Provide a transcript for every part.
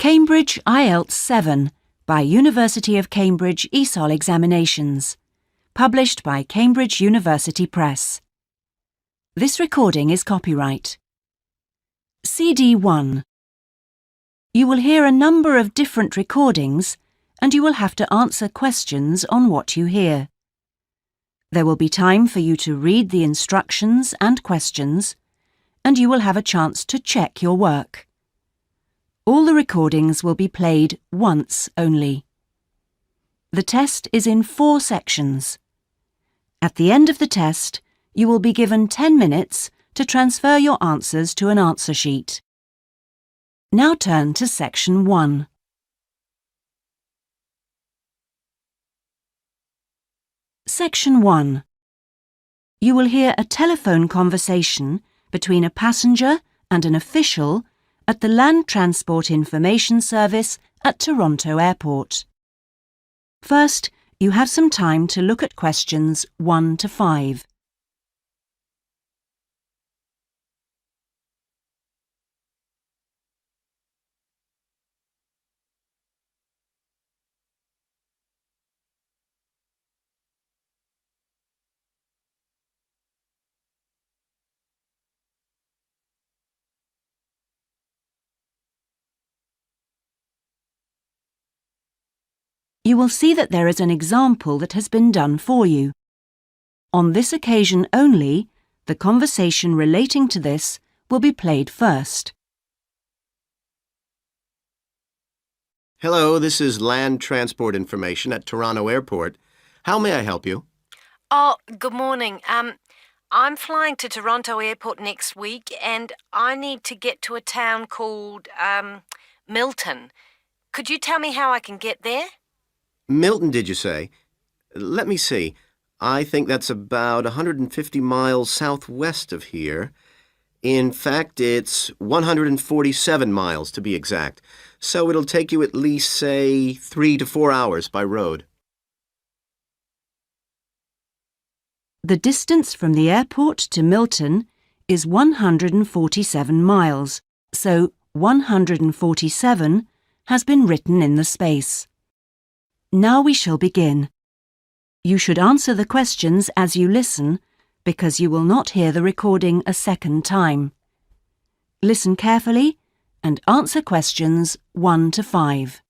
Cambridge IELTS 7 by University of Cambridge ESOL Examinations. Published by Cambridge University Press. This recording is copyright. CD 1. You will hear a number of different recordings and you will have to answer questions on what you hear. There will be time for you to read the instructions and questions, and you will have a chance to check your work. All the recordings will be played once only. The test is in 4 sections. At the end of the test, you will be given 10 minutes to transfer your answers to an answer sheet. Now turn to Section 1. Section 1. You will hear a telephone conversation between a passenger and an official at the Land Transport Information Service at Toronto Airport. First, you have some time to look at questions 1 to 5. You will see that there is an example that has been done for you. On this occasion only, the conversation relating to this will be played first. Hello, this is Land Transport Information at Toronto Airport. How may I help you? Oh, good morning. I'm flying to Toronto Airport next week and I need to get to a town called, Milton. Could you tell me how I can get there? Milton, did you say? Let me see. I think that's about 150 miles southwest of here. In fact, it's 147 miles to be exact. So it'll take you at least, say, 3 to 4 hours by road. The distance from the airport to Milton is 147 miles, so 147 has been written in the space. Now we shall begin. You should answer the questions as you listen, because you will not hear the recording a second time. Listen carefully and answer questions 1 to 5.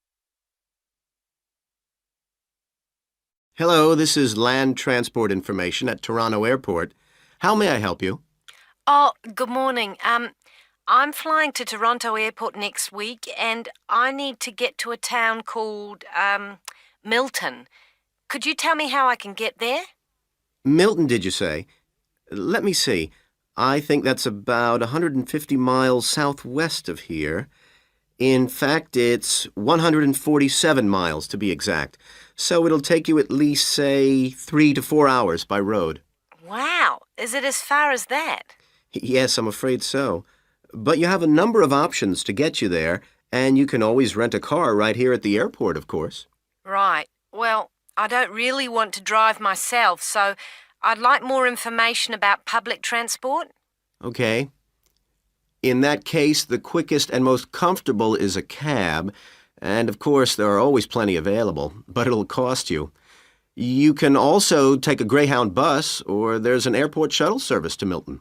Hello, this is Land Transport Information at Toronto Airport. How may I help you? Oh, good morning. I'm flying to Toronto Airport next week and I need to get to a town called, Milton. Could you tell me how I can get there? Milton, did you say? Let me see. I think that's about 150 miles southwest of here. In fact, it's 147 miles to be exact. So it'll take you at least, say, 3 to 4 hours by road. Wow, is it as far as that? Yes, I'm afraid so. But you have a number of options to get you there, and you can always rent a car right here at the airport, of course. Right. Well, I don't really want to drive myself, so I'd like more information about public transport. Okay. In that case, the quickest and most comfortable is a cab, and of course there are always plenty available, but it'll cost you. You can also take a Greyhound bus, or there's an airport shuttle service to Milton.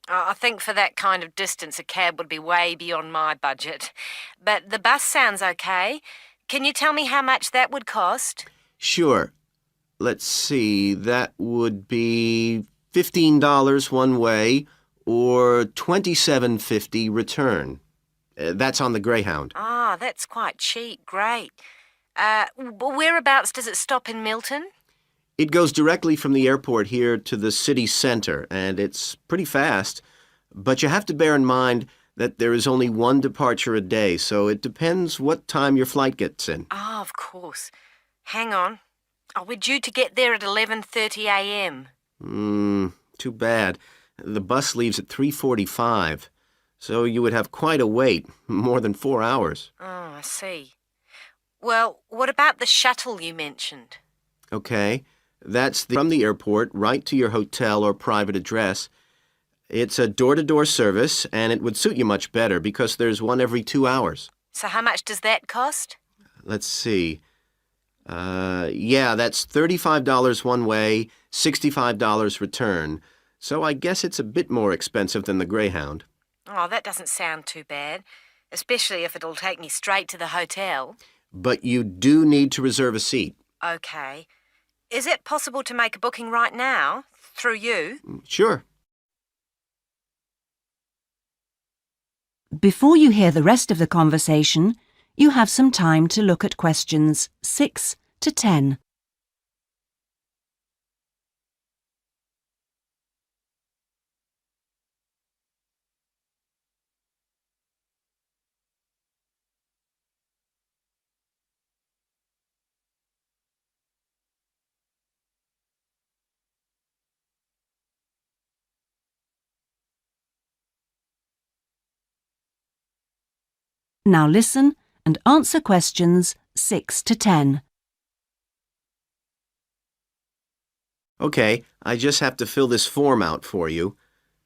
I think for that kind of distance, a cab would be way beyond my budget. But the bus sounds okay. Can you tell me how much that would cost? Sure. Let's see, that would be $15 one way or $27.50 return. That's on the Greyhound. Ah, that's quite cheap. Great. Whereabouts does it stop in Milton? It goes directly from the airport here to the city center, and it's pretty fast. But you have to bear in mind that there is only one departure a day, so it depends what time your flight gets in. Ah, of course. Hang on. Oh, we're due to get there at 11:30 a.m. Too bad. The bus leaves at 3:45, so you would have quite a wait, more than 4 hours. Oh, I see. Well, what about the shuttle you mentioned? Okay, that's from the airport right to your hotel or private address. It's a door-to-door service, and it would suit you much better because there's one every 2 hours. So how much does that cost? Let's see. Yeah, that's $35 one way, $65 return. So I guess it's a bit more expensive than the Greyhound. Oh, that doesn't sound too bad, especially if it'll take me straight to the hotel. But you do need to reserve a seat. Okay. Is it possible to make a booking right now, through you? Sure. Before you hear the rest of the conversation, you have some time to look at questions 6 to 10. Now listen and answer questions 6 to 10. Okay, I just have to fill this form out for you.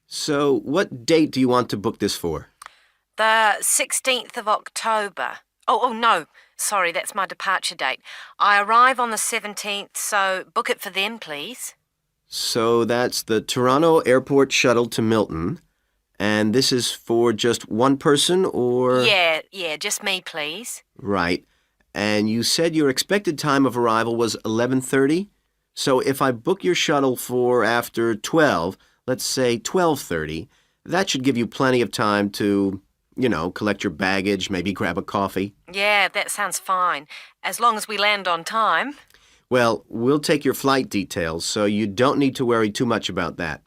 So, what date do you want to book this for? The 16th of October. Oh, no. Sorry, that's my departure date. I arrive on the 17th, so book it for them, please. So that's the Toronto Airport shuttle to Milton. And this is for just one person, or? Yeah, just me, please. Right. And you said your expected time of arrival was 11:30? So if I book your shuttle for after 12, let's say 12:30, that should give you plenty of time to, collect your baggage, maybe grab a coffee. Yeah, that sounds fine, as long as we land on time. Well, we'll take your flight details, so you don't need to worry too much about that.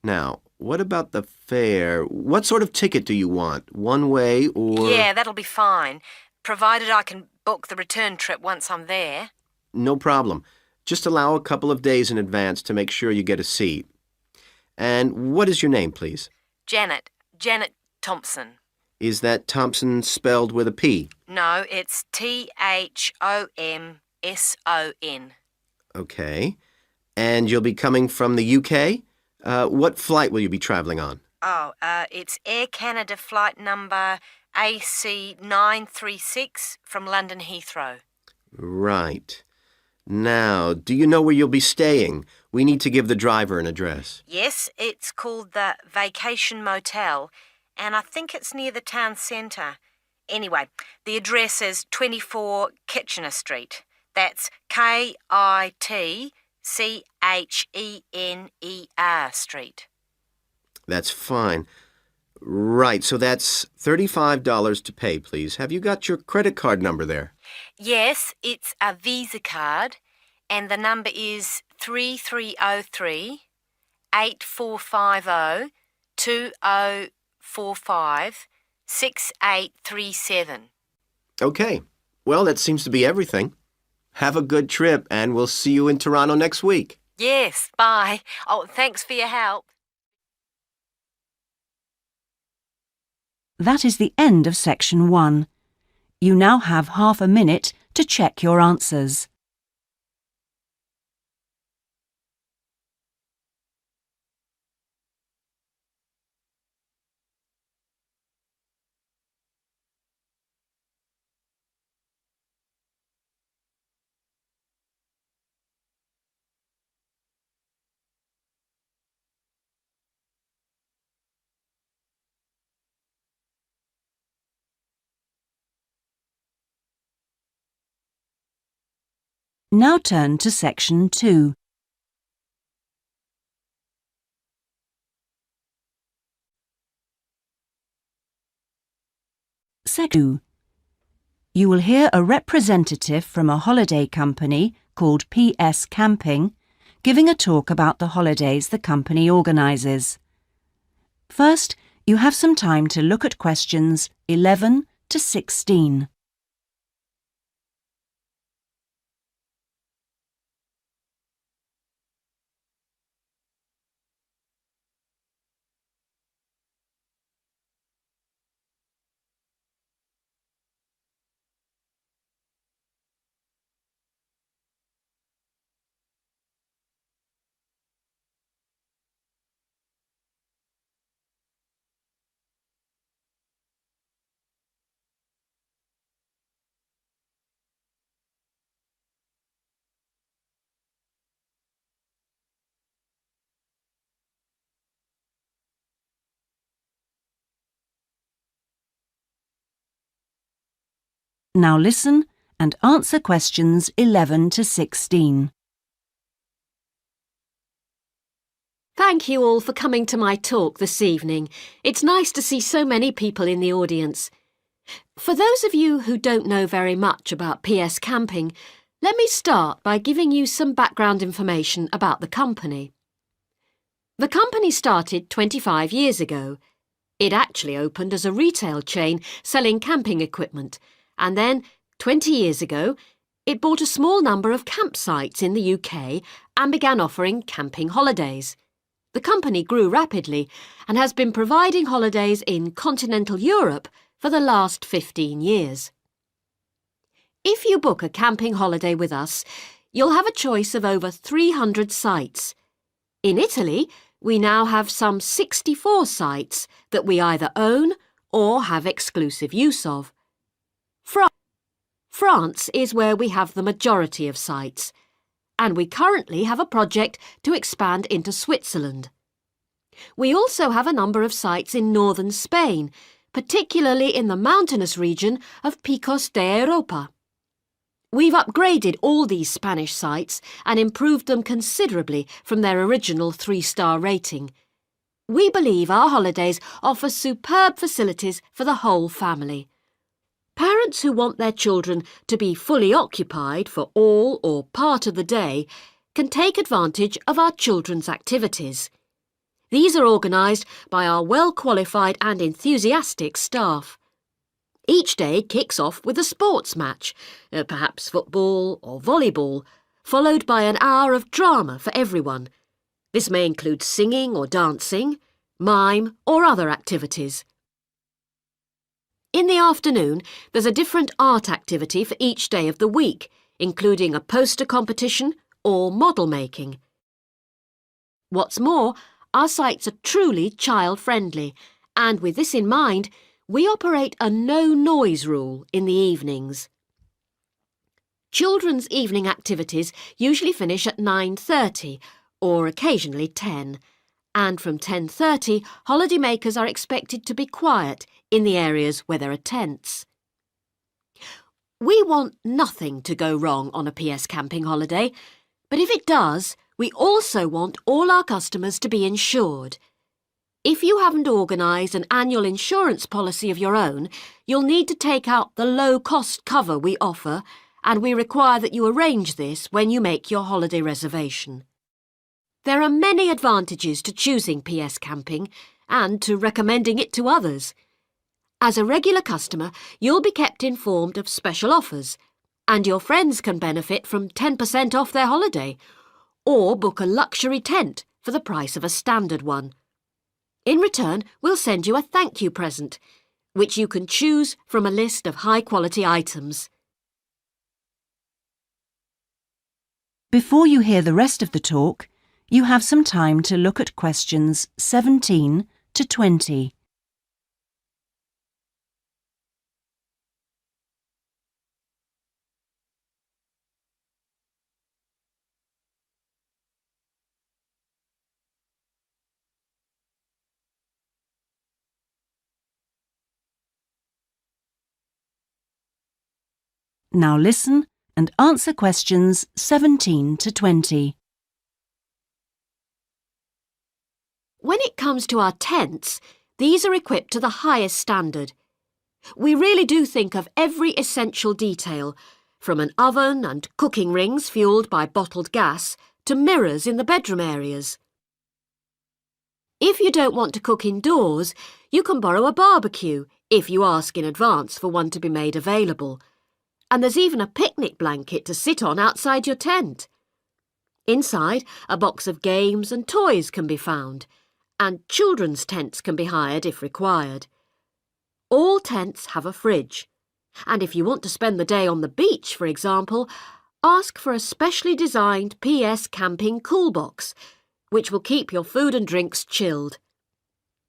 Now, what about the fare? What sort of ticket do you want? One way or? Yeah, that'll be fine, provided I can book the return trip once I'm there. No problem. Just allow a couple of days in advance to make sure you get a seat. And what is your name, please? Janet Thompson. Is that Thompson spelled with a P? No, it's Thomson. Okay. And you'll be coming from the UK? What flight will you be traveling on? Oh, it's Air Canada flight number AC936 from London Heathrow. Right. Now, do you know where you'll be staying? We need to give the driver an address. Yes, it's called the Vacation Motel, and I think it's near the town centre. Anyway, the address is 24 Kitchener Street. That's Kitchener Street. That's fine. Right, so that's $35 to pay, please. Have you got your credit card number there? Yes, it's a Visa card, and the number is 3303 8450 2045 6837. Okay. Well, that seems to be everything. Have a good trip, and we'll see you in Toronto next week. Yes, bye. Oh, thanks for your help. That is the end of section 1. You now have half a minute to check your answers. Now turn to section 2. Section 2. You will hear a representative from a holiday company called PS Camping giving a talk about the holidays the company organises. First, you have some time to look at questions 11 to 16. Now listen and answer questions 11 to 16. Thank you all for coming to my talk this evening. It's nice to see so many people in the audience. For those of you who don't know very much about PS Camping, let me start by giving you some background information about the company. The company started 25 years ago. It actually opened as a retail chain selling camping equipment, and then, 20 years ago, it bought a small number of campsites in the UK and began offering camping holidays. The company grew rapidly and has been providing holidays in continental Europe for the last 15 years. If you book a camping holiday with us, you'll have a choice of over 300 sites. In Italy, we now have some 64 sites that we either own or have exclusive use of. France is where we have the majority of sites, and we currently have a project to expand into Switzerland. We also have a number of sites in northern Spain, particularly in the mountainous region of Picos de Europa. We've upgraded all these Spanish sites and improved them considerably from their original 3-star rating. We believe our holidays offer superb facilities for the whole family. Parents who want their children to be fully occupied for all or part of the day can take advantage of our children's activities. These are organised by our well-qualified and enthusiastic staff. Each day kicks off with a sports match, perhaps football or volleyball, followed by an hour of drama for everyone. This may include singing or dancing, mime or other activities. In the afternoon, there's a different art activity for each day of the week, including a poster competition or model making. What's more, our sites are truly child-friendly, and with this in mind, we operate a no-noise rule in the evenings. Children's evening activities usually finish at 9:30 or occasionally 10, and from 10:30, holidaymakers are expected to be quiet in the areas where there are tents. We want nothing to go wrong on a PS camping holiday, but if it does, we also want all our customers to be insured. If you haven't organised an annual insurance policy of your own, you'll need to take out the low-cost cover we offer, and we require that you arrange this when you make your holiday reservation. There are many advantages to choosing PS Camping and to recommending it to others. As a regular customer, you'll be kept informed of special offers, and your friends can benefit from 10% off their holiday, or book a luxury tent for the price of a standard one. In return, we'll send you a thank you present, which you can choose from a list of high-quality items. Before you hear the rest of the talk, you have some time to look at questions 17 to 20. Now listen and answer questions 17 to 20. When it comes to our tents, these are equipped to the highest standard. We really do think of every essential detail, from an oven and cooking rings fuelled by bottled gas to mirrors in the bedroom areas. If you don't want to cook indoors, you can borrow a barbecue if you ask in advance for one to be made available. And there's even a picnic blanket to sit on outside your tent. Inside, a box of games and toys can be found, and children's tents can be hired if required. All tents have a fridge, and if you want to spend the day on the beach, for example, ask for a specially designed PS Camping cool box, which will keep your food and drinks chilled.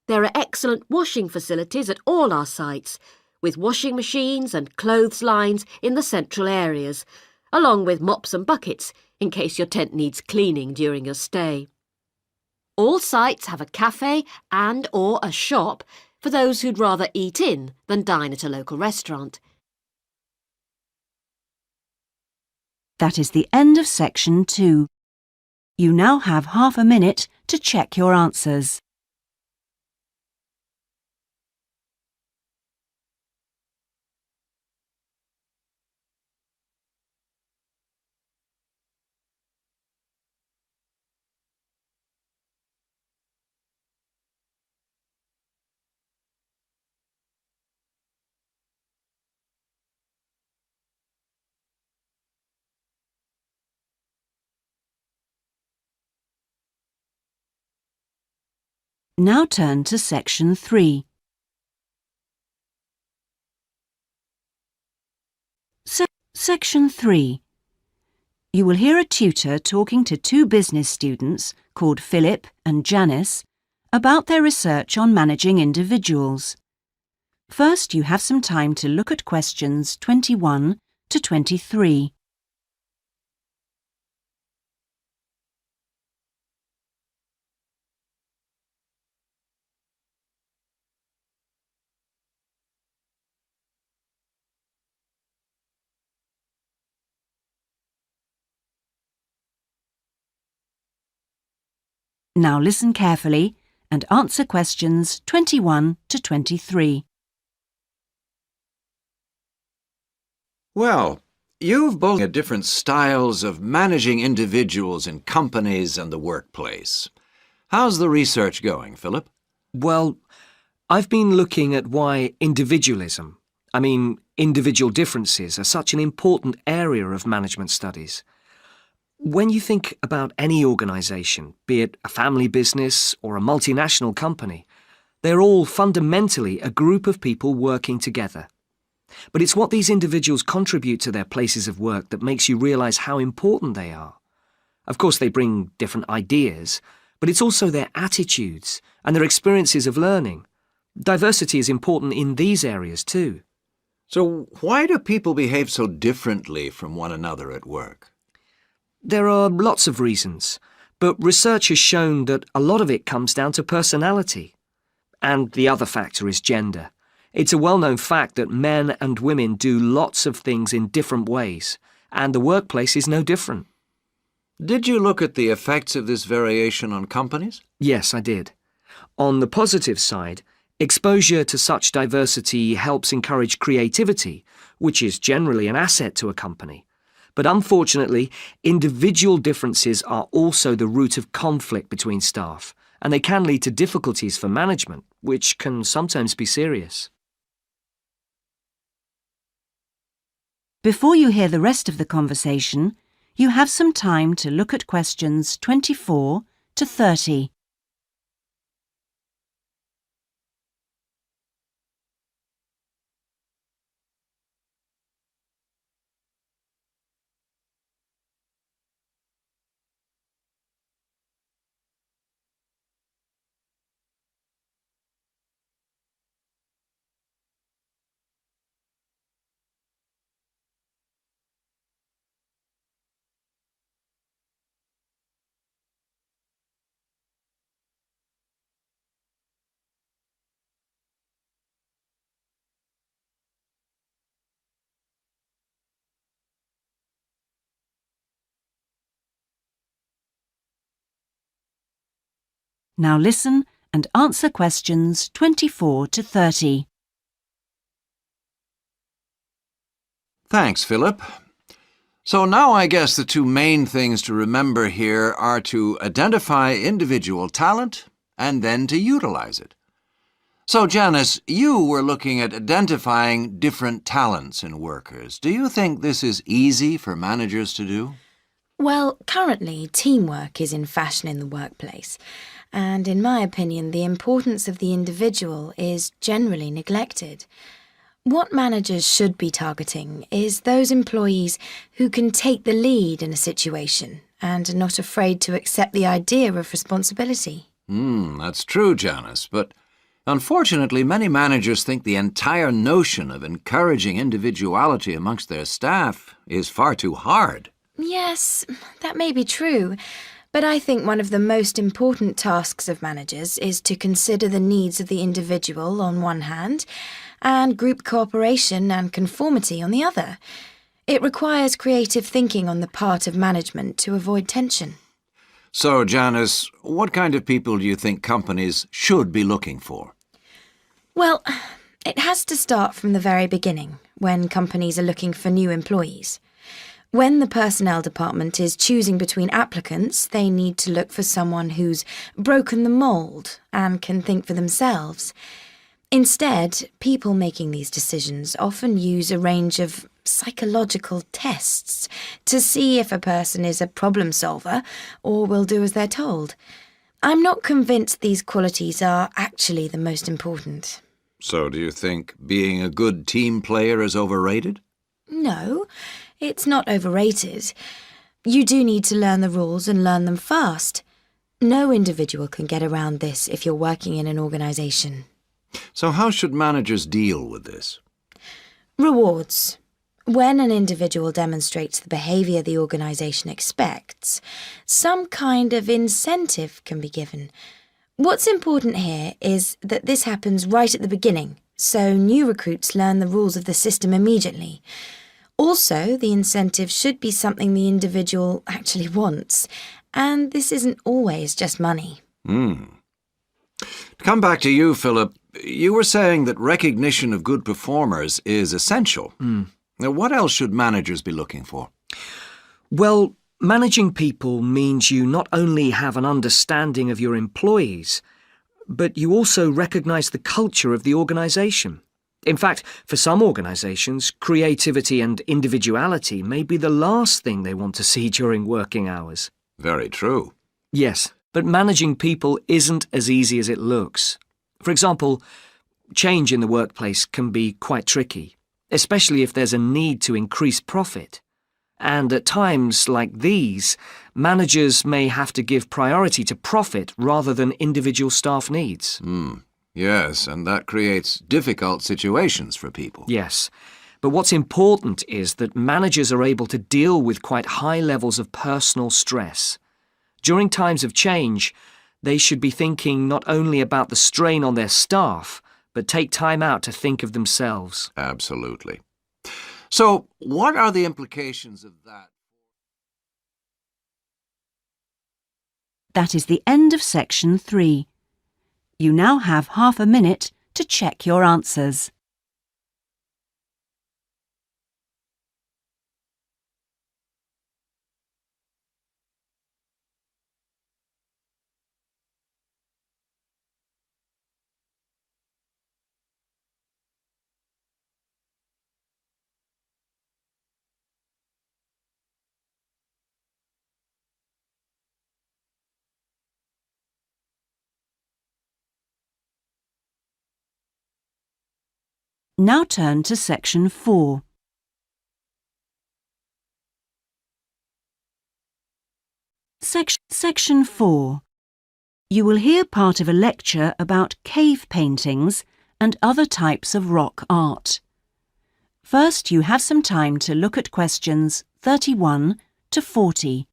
There are excellent washing facilities at all our sites, with washing machines and clothes lines in the central areas, along with mops and buckets in case your tent needs cleaning during your stay. All sites have a cafe and/or a shop for those who'd rather eat in than dine at a local restaurant. That is the end of section 2. You now have half a minute to check your answers. Now turn to section 3. Section 3. You will hear a tutor talking to two business students called Philip and Janice about their research on managing individuals. First, you have some time to look at questions 21 to 23. Now listen carefully and answer questions 21 to 23. Well, you've both at different styles of managing individuals in companies and the workplace. How's the research going, Philip? Well, I've been looking at why individualism, individual differences, are such an important area of management studies. When you think about any organisation, be it a family business or a multinational company, they're all fundamentally a group of people working together. But it's what these individuals contribute to their places of work that makes you realise how important they are. Of course, they bring different ideas, but it's also their attitudes and their experiences of learning. Diversity is important in these areas too. So why do people behave so differently from one another at work? There are lots of reasons, but research has shown that a lot of it comes down to personality. And the other factor is gender. It's a well-known fact that men and women do lots of things in different ways, and the workplace is no different. Did you look at the effects of this variation on companies? Yes, I did. On the positive side, exposure to such diversity helps encourage creativity, which is generally an asset to a company. But unfortunately, individual differences are also the root of conflict between staff, and they can lead to difficulties for management, which can sometimes be serious. Before you hear the rest of the conversation, you have some time to look at questions 24 to 30. Now listen and answer questions 24 to 30. Thanks, Philip. So now I guess the two main things to remember here are to identify individual talent and then to utilize it. So, Janice, you were looking at identifying different talents in workers. Do you think this is easy for managers to do? Well, currently, teamwork is in fashion in the workplace. And in my opinion, the importance of the individual is generally neglected. What managers should be targeting is those employees who can take the lead in a situation and are not afraid to accept the idea of responsibility. That's true, Janice, but unfortunately many managers think the entire notion of encouraging individuality amongst their staff is far too hard. Yes, that may be true. But I think one of the most important tasks of managers is to consider the needs of the individual on one hand and group cooperation and conformity on the other. It requires creative thinking on the part of management to avoid tension. So, Janice, what kind of people do you think companies should be looking for? Well, it has to start from the very beginning, when companies are looking for new employees. When the personnel department is choosing between applicants, they need to look for someone who's broken the mould and can think for themselves. Instead, people making these decisions often use a range of psychological tests to see if a person is a problem solver or will do as they're told. I'm not convinced these qualities are actually the most important. So, do you think being a good team player is overrated? No, it's not overrated. You do need to learn the rules and learn them fast. No individual can get around this if you're working in an organisation. So how should managers deal with this? Rewards. When an individual demonstrates the behaviour the organisation expects, some kind of incentive can be given. What's important here is that this happens right at the beginning, so new recruits learn the rules of the system immediately. Also, the incentive should be something the individual actually wants, and this isn't always just money. To come back to you, Philip, you were saying that recognition of good performers is essential. Now, what else should managers be looking for? Well, managing people means you not only have an understanding of your employees, but you also recognise the culture of the organisation. In fact, for some organisations, creativity and individuality may be the last thing they want to see during working hours. Very true. Yes, but managing people isn't as easy as it looks. For example, change in the workplace can be quite tricky, especially if there's a need to increase profit. And at times like these, managers may have to give priority to profit rather than individual staff needs. Yes, and that creates difficult situations for people. Yes, but what's important is that managers are able to deal with quite high levels of personal stress. During times of change, they should be thinking not only about the strain on their staff, but take time out to think of themselves. Absolutely. So, what are the implications of that? That is the end of section 3. You now have half a minute to check your answers. Now turn to section 4. Section 4. You will hear part of a lecture about cave paintings and other types of rock art. First, you have some time to look at questions 31 to 40.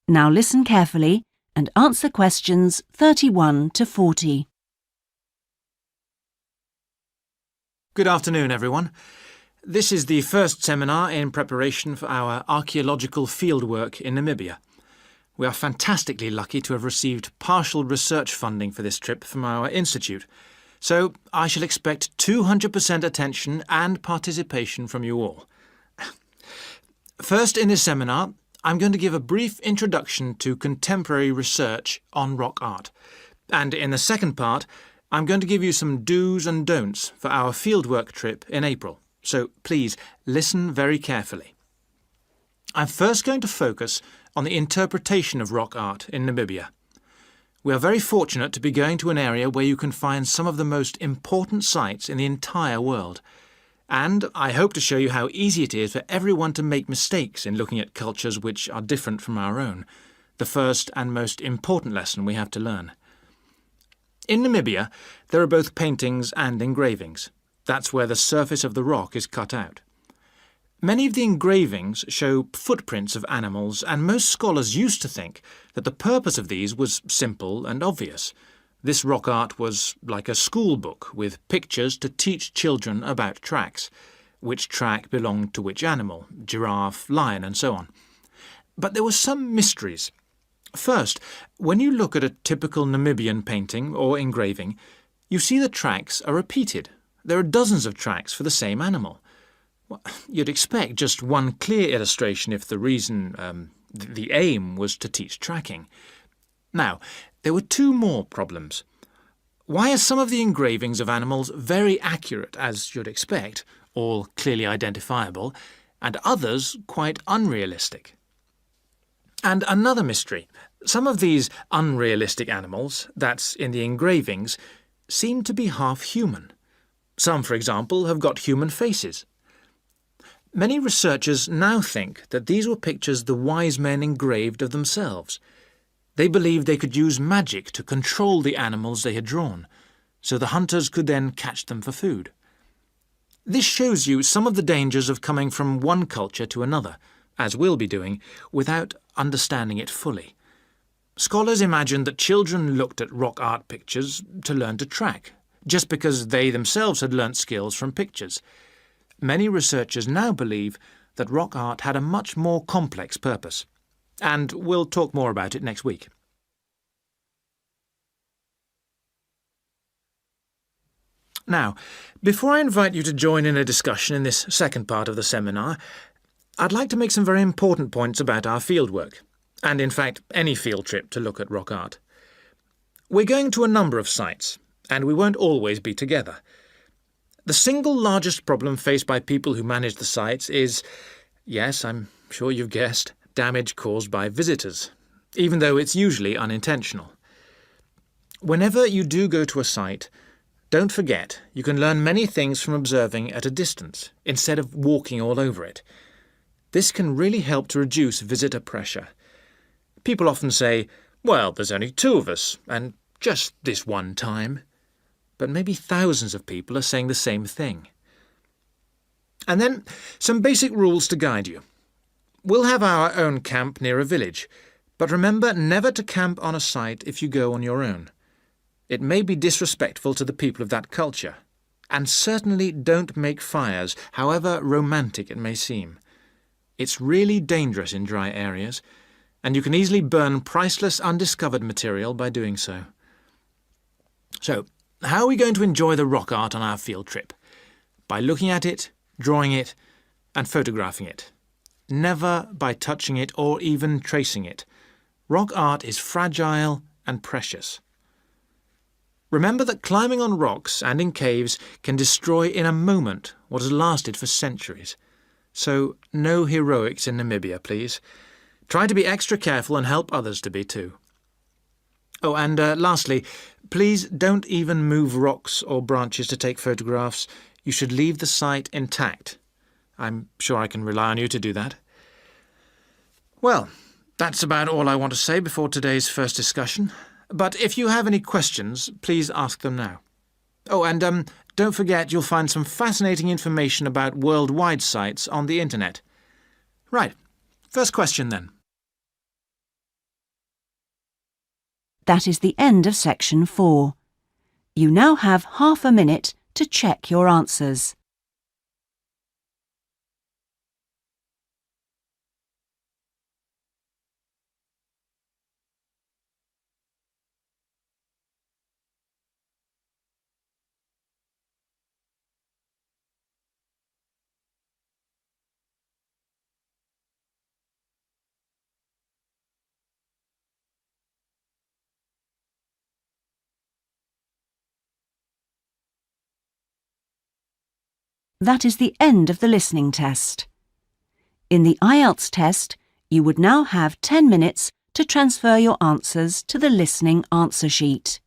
Now listen carefully and answer questions 31 to 40. Good afternoon, everyone. This is the first seminar in preparation for our archaeological fieldwork in Namibia. We are fantastically lucky to have received partial research funding for this trip from our institute, so I shall expect 200% attention and participation from you all. First, in this seminar, I'm going to give a brief introduction to contemporary research on rock art. And in the second part, I'm going to give you some do's and don'ts for our fieldwork trip in April. So please listen very carefully. I'm first going to focus on the interpretation of rock art in Namibia. We are very fortunate to be going to an area where you can find some of the most important sites in the entire world. And I hope to show you how easy it is for everyone to make mistakes in looking at cultures which are different from our own, the first and most important lesson we have to learn. In Namibia, there are both paintings and engravings. That's where the surface of the rock is cut out. Many of the engravings show footprints of animals, and most scholars used to think that the purpose of these was simple and obvious. This rock art was like a school book with pictures to teach children about tracks, which track belonged to which animal, giraffe, lion, and so on. But there were some mysteries. First, when you look at a typical Namibian painting or engraving, you see the tracks are repeated. There are dozens of tracks for the same animal. You'd expect just one clear illustration if the reason, the aim was to teach tracking. Now, there were two more problems. Why are some of the engravings of animals very accurate, as you'd expect, all clearly identifiable, and others quite unrealistic? And another mystery. Some of these unrealistic animals, that's in the engravings, seem to be half human. Some, for example, have got human faces. Many researchers now think that these were pictures the wise men engraved of themselves. They believed they could use magic to control the animals they had drawn, so the hunters could then catch them for food. This shows you some of the dangers of coming from one culture to another, as we'll be doing, without understanding it fully. Scholars imagined that children looked at rock art pictures to learn to track, just because they themselves had learnt skills from pictures. Many researchers now believe that rock art had a much more complex purpose, and we'll talk more about it next week. Now, before I invite you to join in a discussion in this second part of the seminar, I'd like to make some very important points about our fieldwork, and in fact any field trip to look at rock art. We're going to a number of sites, and we won't always be together. The single largest problem faced by people who manage the sites is, yes, I'm sure you've guessed, damage caused by visitors, even though it's usually unintentional. Whenever you do go to a site, don't forget you can learn many things from observing at a distance, instead of walking all over it. This can really help to reduce visitor pressure. People often say, well, there's only 2 of us, and just this one time. But maybe thousands of people are saying the same thing. And then some basic rules to guide you. We'll have our own camp near a village, but remember never to camp on a site if you go on your own. It may be disrespectful to the people of that culture. And certainly don't make fires, however romantic it may seem. It's really dangerous in dry areas, and you can easily burn priceless undiscovered material by doing so. So, how are we going to enjoy the rock art on our field trip? By looking at it, drawing it, and photographing it. Never by touching it or even tracing it. Rock art is fragile and precious. Remember that climbing on rocks and in caves can destroy in a moment what has lasted for centuries. So, no heroics in Namibia, please. Try to be extra careful and help others to be too. Oh, and lastly, please don't even move rocks or branches to take photographs. You should leave the site intact. I'm sure I can rely on you to do that. Well, that's about all I want to say before today's first discussion. But if you have any questions, please ask them now. Oh, and don't forget you'll find some fascinating information about worldwide sites on the internet. Right, first question then. That is the end of section 4. You now have half a minute to check your answers. That is the end of the listening test. In the IELTS test, you would now have 10 minutes to transfer your answers to the listening answer sheet.